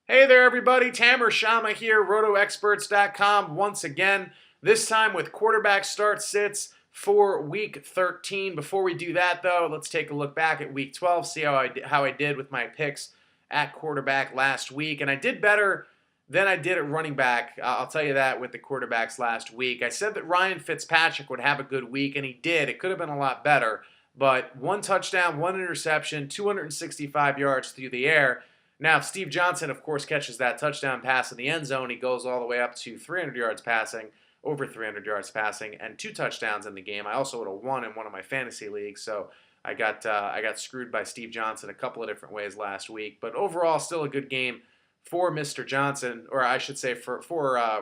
Hey there, everybody. Tamer Shama here, RotoExperts.com once again, this time with quarterback start sits for Week 13. Before we do that, though, let's take a look back at Week 12, see how I did with my picks at quarterback last week. And I did better than I did at running back. I'll tell you that with the quarterbacks last week. I said that Ryan Fitzpatrick would have a good week, and he did. It could have been a lot better, but one touchdown, one interception, 265 yards through the air. Now, if Steve Johnson, of course, catches that touchdown pass in the end zone, he goes all the way up to 300 yards passing, over 300 yards passing, and 2 touchdowns in the game. I also would have won in one of my fantasy leagues, so I got screwed by Steve Johnson a couple of different ways last week. But overall, still a good game for Mr. Johnson, or I should say for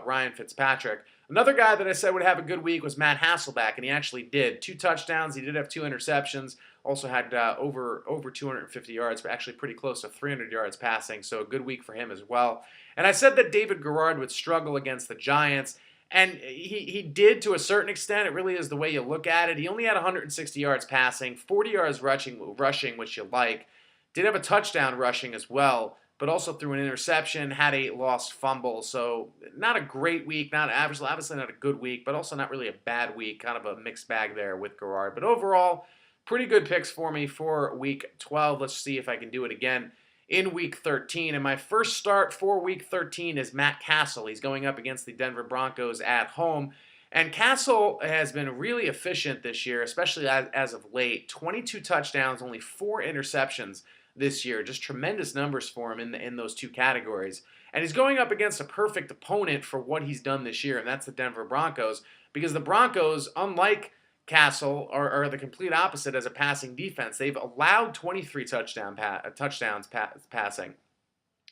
Ryan Fitzpatrick. Another guy that I said would have a good week was Matt Hasselbeck, and he actually did. 2 touchdowns. He did have 2 interceptions. Also had over 250 yards, but actually pretty close to 300 yards passing. So a good week for him as well. And I said that David Garrard would struggle against the Giants. And he did to a certain extent. It really is the way you look at it. He only had 160 yards passing, 40 yards rushing, which you like. Did have a touchdown rushing as well, but also threw an interception, had a lost fumble. So not a great week, not average, obviously not a good week, but also not really a bad week. Kind of a mixed bag there with Garrard. But overall, pretty good picks for me for Week 12. Let's see if I can do it again in Week 13. And my first start for Week 13 is Matt Cassel. He's going up against the Denver Broncos at home. And Cassel has been really efficient this year, especially as of late. 22 touchdowns, only 4 interceptions this year. Just tremendous numbers for him in those 2 categories. And he's going up against a perfect opponent for what he's done this year, and that's the Denver Broncos. Because the Broncos, unlike Cassel, are the complete opposite as a passing defense. They've allowed 23 touchdowns passing,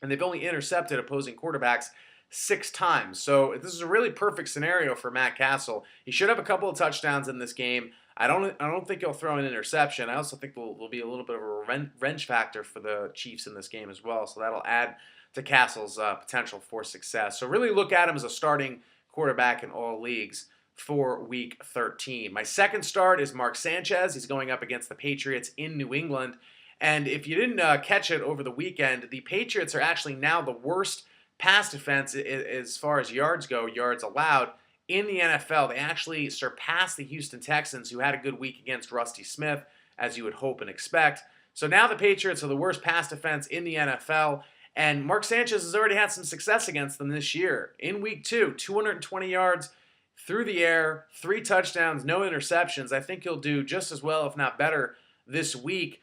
and they've only intercepted opposing quarterbacks 6 times. So this is a really perfect scenario for Matt Cassel. He should have a couple of touchdowns in this game. I don't think he'll throw an interception. I also think there'll be a little bit of a wrench factor for the Chiefs in this game as well. So that'll add to Cassel's potential for success. So really look at him as a starting quarterback in all leagues for Week 13. My second start is Mark Sanchez. He's going up against the Patriots in New England. And if you didn't catch it over the weekend, the Patriots are actually now the worst pass defense as far as yards go, yards allowed, in the NFL. They actually surpassed the Houston Texans, who had a good week against Rusty Smith, as you would hope and expect. So now the Patriots are the worst pass defense in the NFL. And Mark Sanchez has already had some success against them this year. In Week 2, 220 yards through the air, 3 touchdowns, no interceptions. I think he'll do just as well, if not better, this week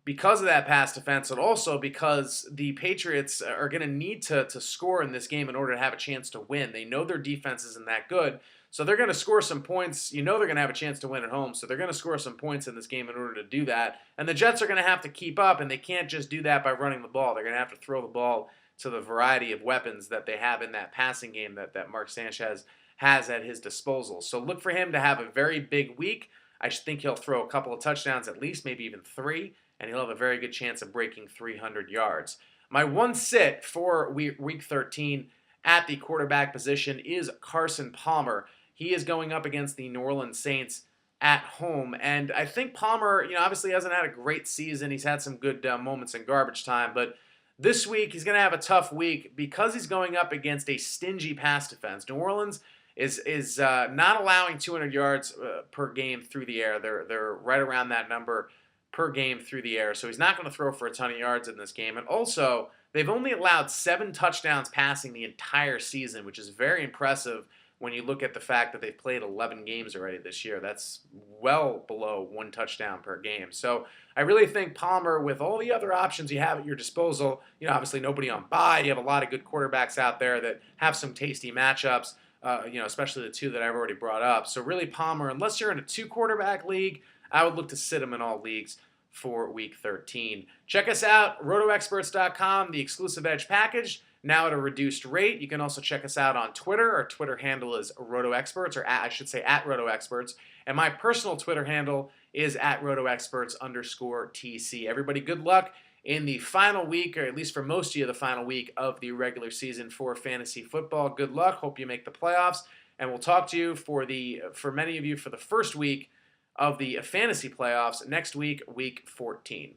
because of that pass defense, and also because the Patriots are going to need to score in this game in order to have a chance to win. They know their defense isn't that good, so they're going to score some points. You know they're going to have a chance to win at home, so they're going to score some points in this game in order to do that. And the Jets are going to have to keep up, and they can't just do that by running the ball. They're going to have to throw the ball to the variety of weapons that they have in that passing game that Mark Sanchez has at his disposal. So look for him to have a very big week. I think he'll throw a couple of touchdowns at least, maybe even 3, and he'll have a very good chance of breaking 300 yards. My one sit for Week 13 at the quarterback position is Carson Palmer. He is going up against the New Orleans Saints at home, and I think Palmer, obviously hasn't had a great season. He's had some good moments in garbage time, but this week he's going to have a tough week because he's going up against a stingy pass defense. New Orleans is not allowing 200 yards per game through the air. They're right around that number per game through the air. So he's not going to throw for a ton of yards in this game. And also, they've only allowed 7 touchdowns passing the entire season, which is very impressive when you look at the fact that they've played 11 games already this year. That's well below 1 touchdown per game. So I really think Palmer, with all the other options you have at your disposal, obviously nobody on bye. You have a lot of good quarterbacks out there that have some tasty matchups. Especially the 2 that I've already brought up. So really Palmer, unless you're in a 2-quarterback league, I would look to sit him in all leagues for Week 13. Check us out, RotoExperts.com, the exclusive Edge package, now at a reduced rate. You can also check us out on Twitter. Our Twitter handle is RotoExperts, or I should say at RotoExperts. And my personal Twitter handle is at RotoExperts_TC. Everybody, good luck in the final week, or at least for most of you, the final week of the regular season for fantasy football. Good luck. Hope you make the playoffs. And we'll talk to you for many of you, for the first week of the fantasy playoffs next week, Week 14.